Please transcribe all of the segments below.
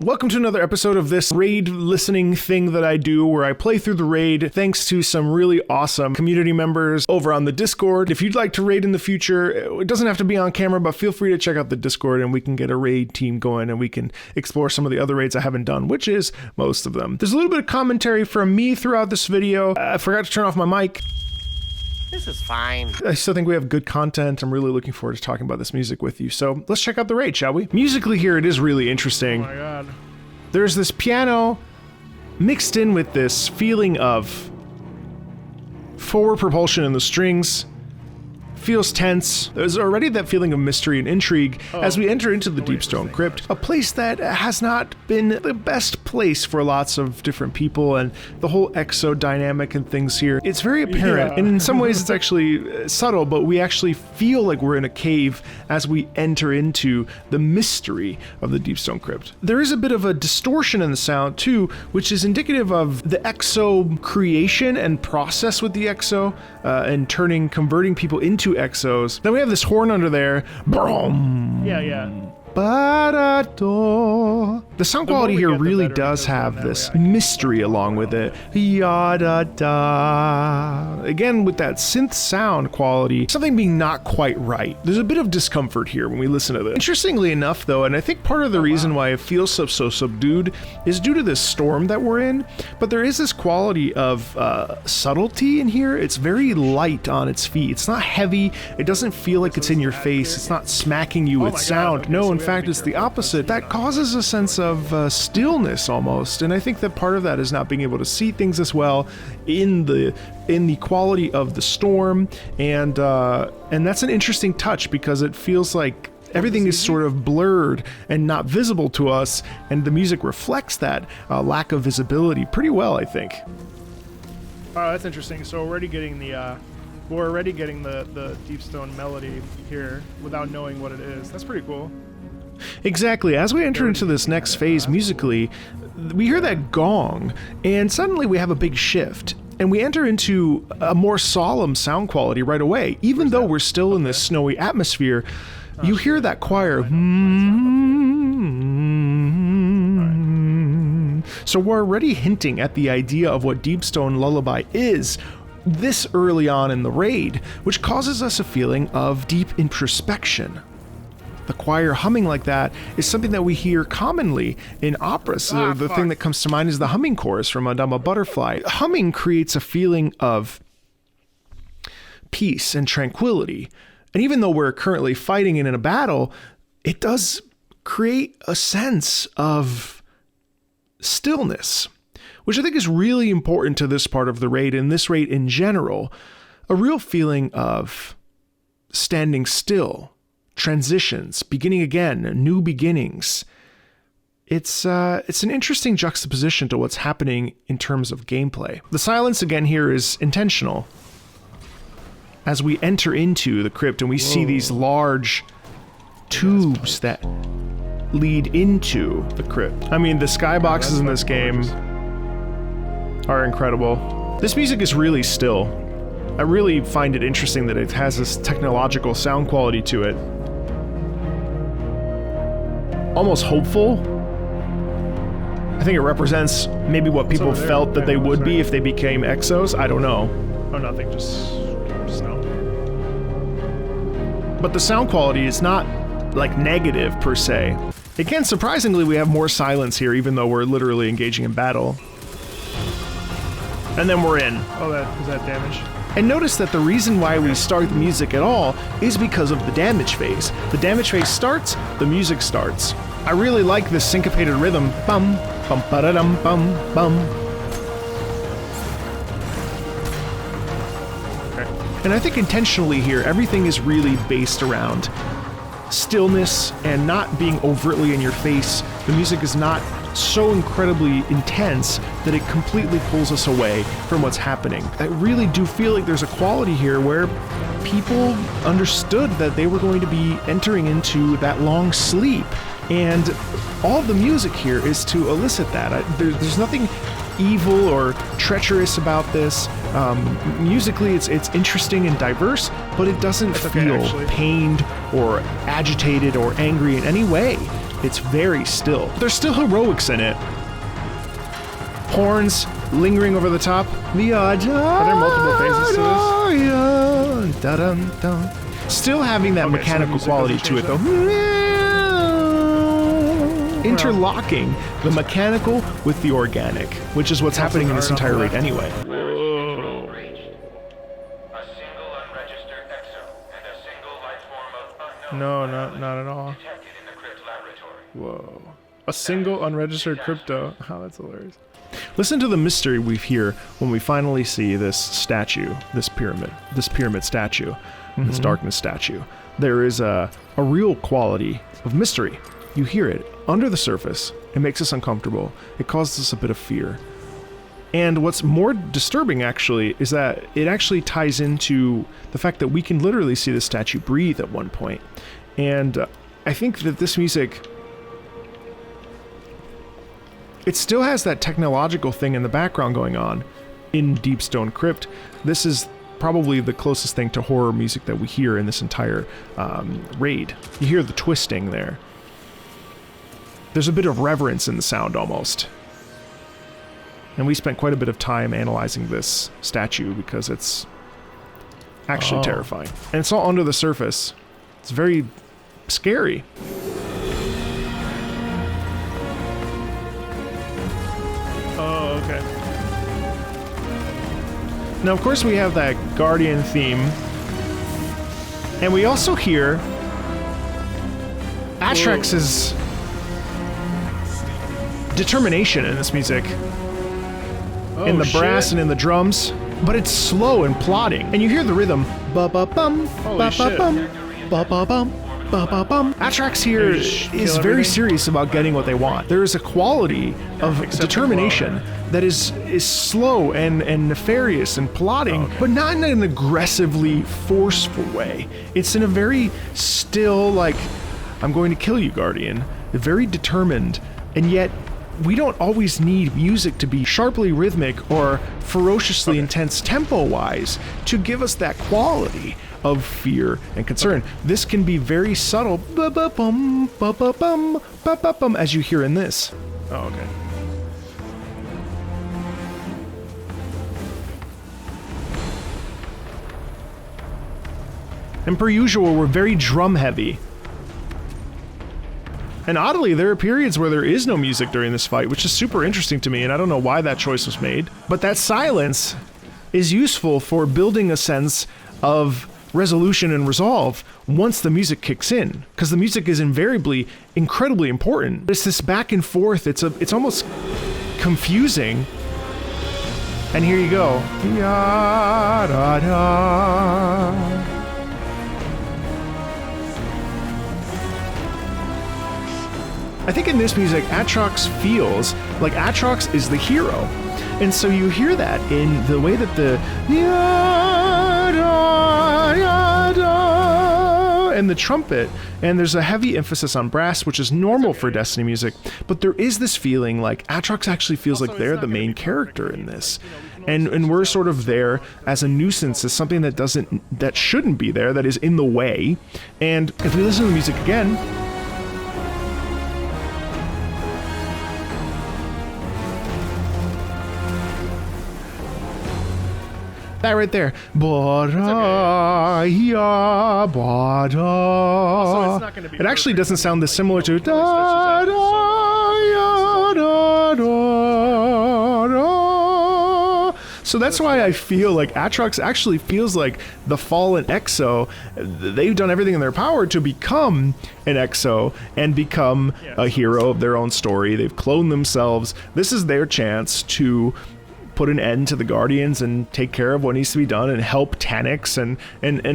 Welcome to another episode of this raid listening thing that I do where I play through the raid thanks to some really awesome community members over on the Discord. If you'd like to raid in the future, it doesn't have to be on camera, but feel free to check out the Discord and we can get a raid team going and we can explore some of the other raids I haven't done, which is most of them. There's a little bit of commentary from me throughout this video. I forgot to turn off my mic. This is fine. I still think we have good content. I'm really looking forward to talking about this music with you. So let's check out the raid, shall we? Musically here, it is really interesting. Oh my god. There's this piano mixed in with this feeling of forward propulsion in the strings. Feels tense. There's already that feeling of mystery and intrigue as we enter into the Deepstone Crypt, a place that has not been the best place for lots of different people, and the whole exo dynamic and things here. It's very apparent, and in some ways it's actually subtle, but we actually feel like we're in a cave as we enter into the mystery of the Deepstone Crypt. There is a bit of a distortion in the sound too, which is indicative of the exo creation and process with the exo, and converting people into exos. Then we have this horn under there. Brum. Yeah. Ba-da-do. The sound quality here really does have this mystery along with it. Ya-da-da. Again, with that synth sound quality, something being not quite right. There's a bit of discomfort here when we listen to this. Interestingly enough, though, and I think part of the reason why it feels so subdued is due to this storm that we're in, but there is this quality of subtlety in here. It's very light on its feet. It's not heavy. It doesn't feel like it's in your face. It's not smacking you with sound. No, in fact, it's the opposite. That causes a sense of stillness almost, and I think that part of that is not being able to see things as well in the quality of the storm, and that's an interesting touch because it feels like everything is sort of blurred and not visible to us, and the music reflects that lack of visibility pretty well, I think. Oh, that's interesting. So we're already getting the Deepstone melody here without knowing what it is. That's pretty cool. Exactly. As we enter into this next phase musically, we hear that gong, and suddenly we have a big shift, and we enter into a more solemn sound quality right away. Even though we're still in this snowy atmosphere, you hear that choir. So we're already hinting at the idea of what Deepstone Lullaby is this early on in the raid, which causes us a feeling of deep introspection. The choir humming like that is something that we hear commonly in operas. The thing that comes to mind is the humming chorus from Madame Butterfly. Humming creates a feeling of peace and tranquility. And even though we're currently fighting in a battle, it does create a sense of stillness, which I think is really important to this part of the raid and this raid in general. A real feeling of standing still. Transitions, beginning again, new beginnings. It's an interesting juxtaposition to what's happening in terms of gameplay. The silence again here is intentional. As we enter into the crypt and we see these large tubes that lead into the crypt. I mean, the skyboxes in this game are incredible. This music is really still. I really find it interesting that it has this technological sound quality to it. Almost hopeful. I think it represents maybe what people felt that they would be if they became exos. I don't know. Oh, nothing. Just no. But the sound quality is not like negative per se. Again, surprisingly, we have more silence here, even though we're literally engaging in battle. And then we're in. Oh, is that damage? And notice that the reason why we start the music at all is because of the damage phase. The damage phase starts, the music starts. I really like this syncopated rhythm. Bum, bum, ba-da-dum, bum, bum. Okay. And I think intentionally here, everything is really based around stillness and not being overtly in your face. The music is not so incredibly intense that it completely pulls us away from what's happening. I really do feel like there's a quality here where people understood that they were going to be entering into that long sleep, and all of the music here is to elicit that. There's nothing evil or treacherous about this. Musically, it's interesting and diverse, but it doesn't feel pained or agitated or angry in any way. It's very still. There's still heroics in it. Horns lingering over the top. Are there multiple phases to this? Still having that mechanical quality to it, though. Interlocking the mechanical with the organic, which is what's happening in this entire raid anyway. No, not at all. Whoa. A single unregistered crypto. Oh, that's hilarious. Listen to the mystery we hear when we finally see this statue, this pyramid statue, this darkness statue. There is a real quality of mystery. You hear it under the surface. It makes us uncomfortable. It causes us a bit of fear. And what's more disturbing, actually, is that it actually ties into the fact that we can literally see the statue breathe at one point. And I think that this music, it still has that technological thing in the background going on in Deep Stone Crypt. This is probably the closest thing to horror music that we hear in this entire raid. You hear the twisting there. There's a bit of reverence in the sound almost. And we spent quite a bit of time analyzing this statue because it's actually terrifying. And it's all under the surface. It's very scary. Oh, okay. Now, of course, we have that Guardian theme. And we also hear Atrax's determination in this music. In the brass and in the drums, but it's slow and plodding. And you hear the rhythm. Ba-ba-bum, ba-ba-bum, ba-ba-bum, ba-ba-bum. Atrax here is very serious about getting what they want. There is a quality of determination that is slow and nefarious and plodding, but not in an aggressively forceful way. It's in a very still, like, I'm going to kill you, Guardian. Very determined, and yet we don't always need music to be sharply rhythmic or ferociously intense tempo-wise to give us that quality of fear and concern. This can be very subtle, ba-ba-bum, ba-ba-bum, ba-ba-bum, as you hear in this. Oh, okay. And per usual, we're very drum-heavy. And oddly, there are periods where there is no music during this fight, which is super interesting to me, and I don't know why that choice was made. But that silence is useful for building a sense of resolution and resolve once the music kicks in, because the music is invariably incredibly important. It's this back and forth, it's almost confusing. And here you go. Da-da-da. I think in this music, Atrax feels like Atrax is the hero. And so you hear that in the way that the and the trumpet, and there's a heavy emphasis on brass, which is normal for Destiny music, but there is this feeling like Atrax actually feels like they're the main character in this. And we're sort of there as a nuisance, as something that shouldn't be there, that is in the way. And if we listen to the music again, that right there. It actually doesn't sound this similar to So that's why I feel like Atrax actually feels like the fallen EXO. They've done everything in their power to become an EXO and become a hero of their own story. They've cloned themselves. This is their chance to put an end to the Guardians and take care of what needs to be done and help Taniks, and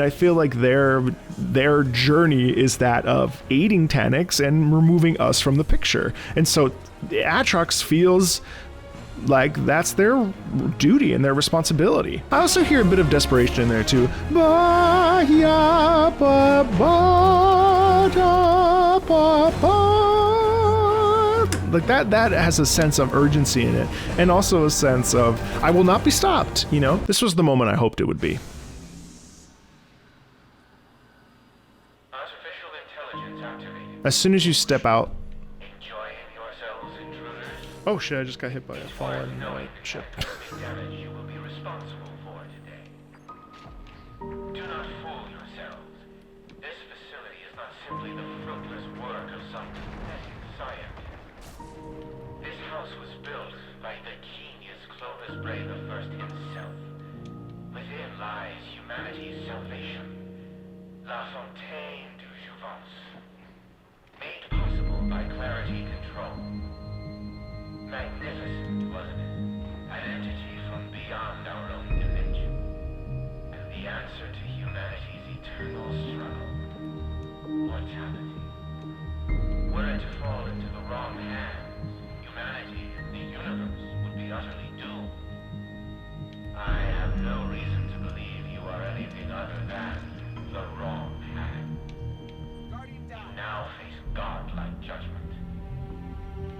I feel like their journey is that of aiding Taniks and removing us from the picture. And so Atrax feels like that's their duty and their responsibility. I also hear a bit of desperation in there too. Like that has a sense of urgency in it, and also a sense of, I will not be stopped, you know? This was the moment I hoped it would be. As soon as you step out Oh shit, I just got hit by a fallen ship. Damage you will be responsible for today. Do not fool yourselves. This facility is not simply the fruitless work of some pathetic scientist. This house was built by the genius Clovis Bray the First himself. Within lies humanity's salvation. La Fontaine du Jouvence. Made possible by clarity control. Magnificent, wasn't it? An entity from beyond our own dimension. And the answer to humanity's eternal struggle. Mortality. Were it to fall into the wrong hands, humanity and the universe would be utterly doomed. I have no reason to believe you are anything other than the wrong hand. You now face God-like judgment.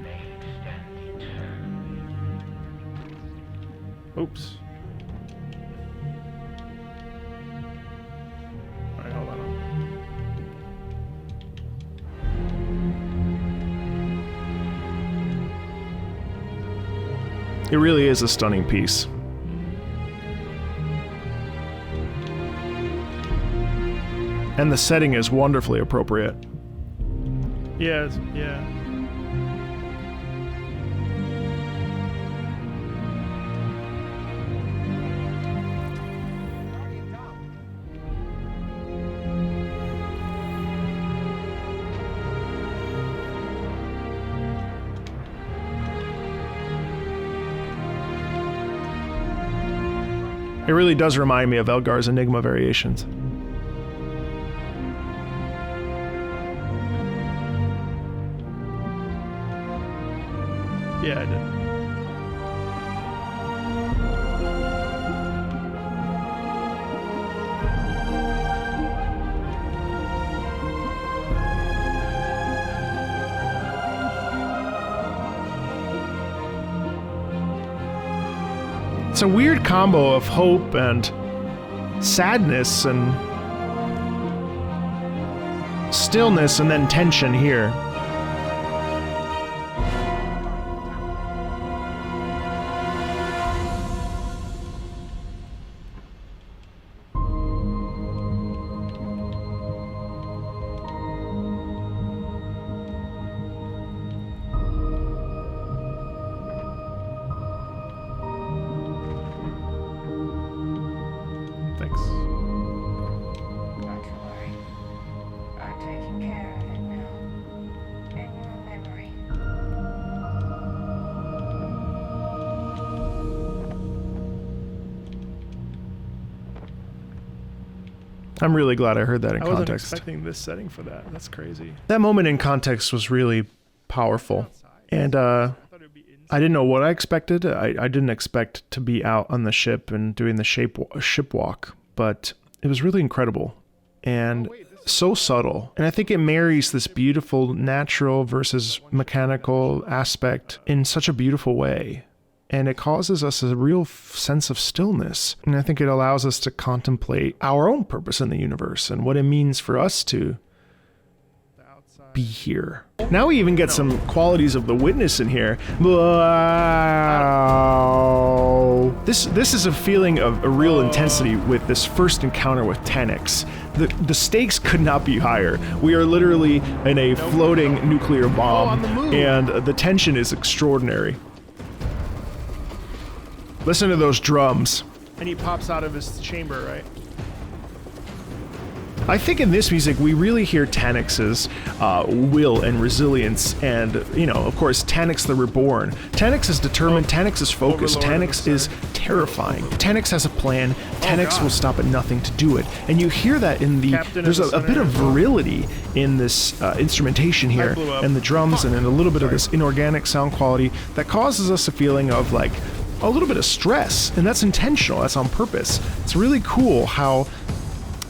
May it extend eternally. Oops. Alright, hold on. It really is a stunning piece. And the setting is wonderfully appropriate. Yeah, yeah. It really does remind me of Elgar's Enigma variations. Yeah, I did. It's a weird combo of hope and sadness and stillness and then tension here. Thanks. Not to worry. I'm taking care of it now. In your memory. I'm really glad I heard that in I wasn't context. expecting this setting for that. That's crazy. That moment in context was really powerful. And I thought it would be inside. I didn't know what I expected. I didn't expect to be out on the ship and doing the ship walk, but it was really incredible and so subtle. And I think it marries this beautiful natural versus mechanical aspect in such a beautiful way. And it causes us a real sense of stillness. And I think it allows us to contemplate our own purpose in the universe and what it means for us to be here. Now we even get some qualities of the witness in here. Wow. This is a feeling of a real intensity with this first encounter with Tenix. The stakes could not be higher. We are literally in a floating nuclear bomb, on the moon. and the tension is extraordinary. Listen to those drums. And he pops out of his chamber, right? I think in this music we really hear Tanix's will and resilience, and of course, Tanix the Reborn. Tanix is determined. Tanix is focused. Overlord, Tanix is terrifying. Tanix has a plan. Tanix God. will stop at nothing to do it, and you hear that in the. Captain There's of the a bit of Center. virility in this instrumentation here, blew up. and the drums, and in a little bit of this inorganic sound quality that causes us a feeling of like a little bit of stress, and that's intentional. That's on purpose. It's really cool how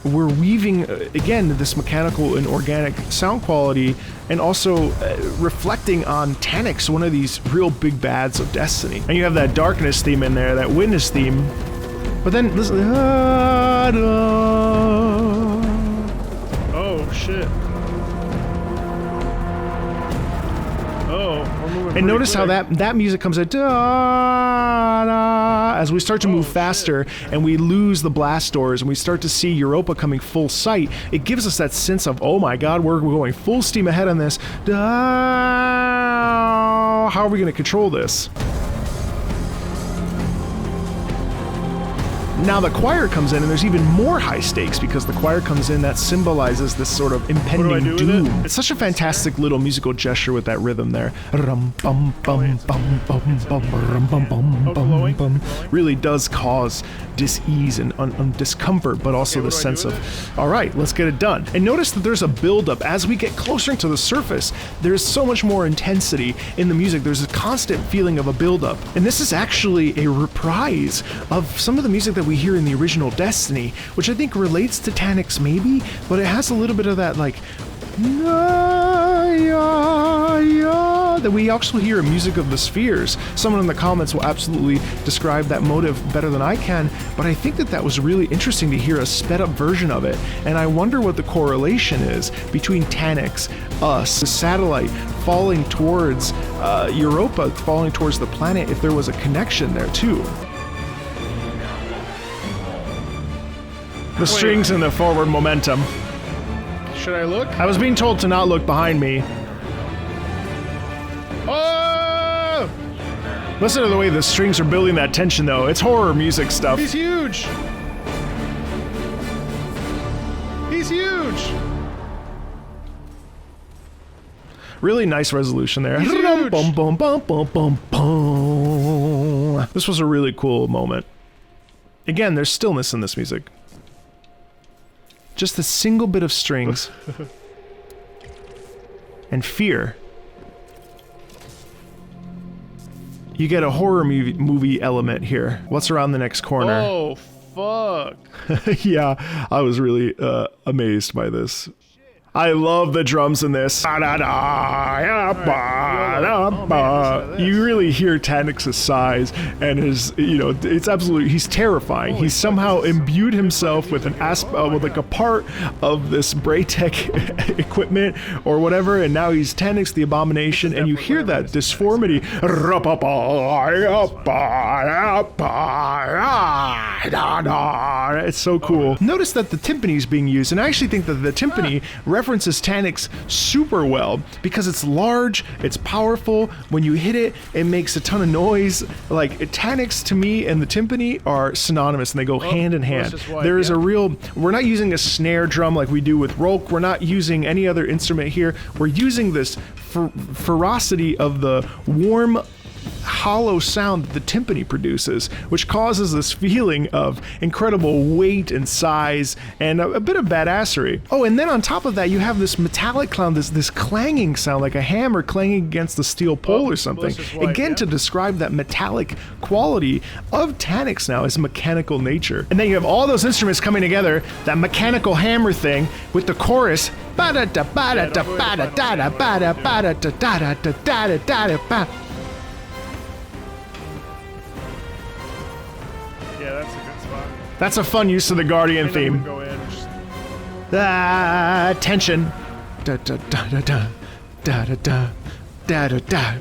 we're weaving, again, this mechanical and organic sound quality, and also reflecting on Tanix, one of these real big bads of Destiny. And you have that darkness theme in there, that witness theme. But then, listen. Oh, shit. Oh, we're moving And notice how that music comes in as we start to move faster and we lose the blast doors and we start to see Europa coming full sight. It gives us that sense of, oh my god, we're going full steam ahead on this. How are we going to control this? Now the choir comes in and there's even more high stakes because the choir comes in that symbolizes this sort of impending doom. It's such a fantastic little musical gesture with that rhythm there. Really does cause dis-ease and discomfort, but also the sense of, all right, let's get it done. And notice that there's a buildup. As we get closer to the surface, there's so much more intensity in the music. There's a constant feeling of a buildup. And this is actually a reprise of some of the music that we hear in the original Destiny, which I think relates to Taniks maybe, but it has a little bit of that like that we also hear in Music of the Spheres. Someone in the comments will absolutely describe that motive better than I can, but I think that was really interesting to hear a sped up version of it, and I wonder what the correlation is between Taniks, us, the satellite falling towards Europa, falling towards the planet, if there was a connection there too. The strings and the forward momentum. Should I look? I was being told to not look behind me. Oh! Listen to the way the strings are building that tension though. It's horror music stuff. He's huge! He's huge! Really nice resolution there. He's huge. This was a really cool moment. Again, there's stillness in this music. Just a single bit of strings. And fear. You get a horror movie element here. What's around the next corner? Oh, fuck. Yeah, I was really amazed by this. I love the drums in this. You really hear Taniks' size and his, it's absolutely, he's terrifying. He's somehow imbued himself with with like a part of this Braytech equipment or whatever, and now he's Taniks the Abomination, and you hear that disformity. It's so cool. Notice that the timpani is being used, and I actually think that the timpani references Taniks super well because it's large, it's powerful. When you hit it, it makes a ton of noise. Like Taniks to me and the timpani are synonymous and they go hand in hand. There is a real, we're not using a snare drum like we do with Rolk. We're not using any other instrument here. We're using this ferocity of the warm, hollow sound that the timpani produces, which causes this feeling of incredible weight and size and a bit of badassery. Oh, and then on top of that, you have this metallic clown, this clanging sound like a hammer clanging against the steel pole or something. Again, to describe that metallic quality of Taniks now as mechanical nature. And then you have all those instruments coming together, that mechanical hammer thing with the chorus. That's a fun use of the Guardian theme. Tension.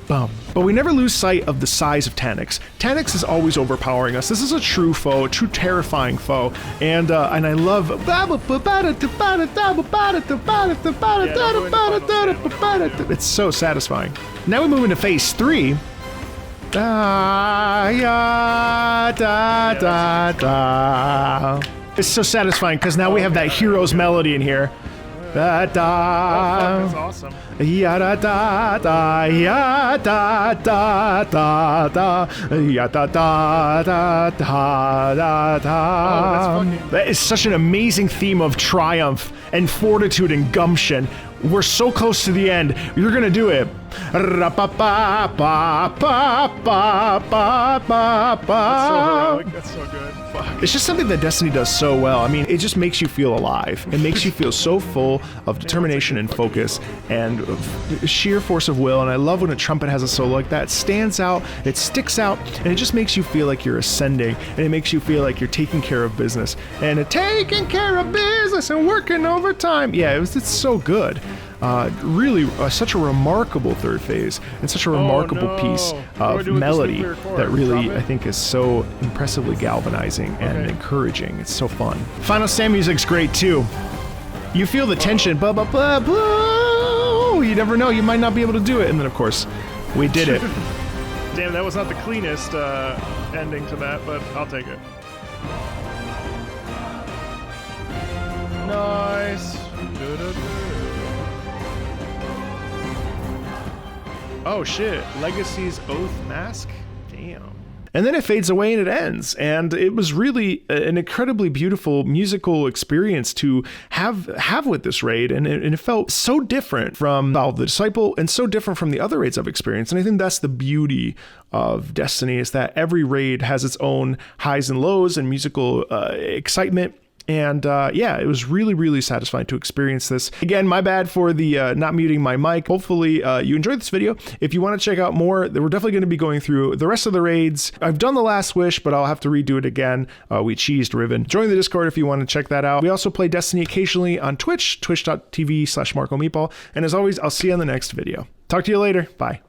Bum. But we never lose sight of the size of Taniks. Taniks is always overpowering us. This is a true foe, a true terrifying foe, and I love. It's so satisfying. Now we move into phase 3. It's so satisfying because now we have that hero's melody in here. That's awesome. That is such an amazing theme of triumph and fortitude and gumption. We're so close to the end. You're gonna do it. That's so heroic. That's so good. Fuck. It's just something that Destiny does so well. I mean, it just makes you feel alive. It makes you feel so full of determination and focus and sheer force of will. And I love when a trumpet has a solo like that. It stands out, it sticks out, and it just makes you feel like you're ascending. And it makes you feel like you're taking care of business. And taking care of business and working overtime. Yeah, it's so good. Really such a remarkable third phase and such a remarkable piece of melody that really I think is so impressively galvanizing and encouraging. It's so fun. Final Stand music's great too. You feel the tension, blah, blah, blah, blah. You never know, you might not be able to do it. And then of course, we did it. Damn, that was not the cleanest ending to that, but I'll take it. Nice. Oh shit, Legacy's Oath Mask? Damn. And then it fades away and it ends. And it was really an incredibly beautiful musical experience to have with this raid. And it felt so different from Vow of the Disciple and so different from the other raids I've experienced. And I think that's the beauty of Destiny, is that every raid has its own highs and lows and musical excitement. And yeah, it was really, really satisfying to experience this. Again, my bad for the not muting my mic. Hopefully you enjoyed this video. If you want to check out more, we're definitely going to be going through the rest of the raids. I've done the Last Wish, but I'll have to redo it again. We cheesed Riven. Join the Discord if you want to check that out. We also play Destiny occasionally on Twitch, twitch.tv/MarcoMeatball. And as always, I'll see you on the next video. Talk to you later. Bye.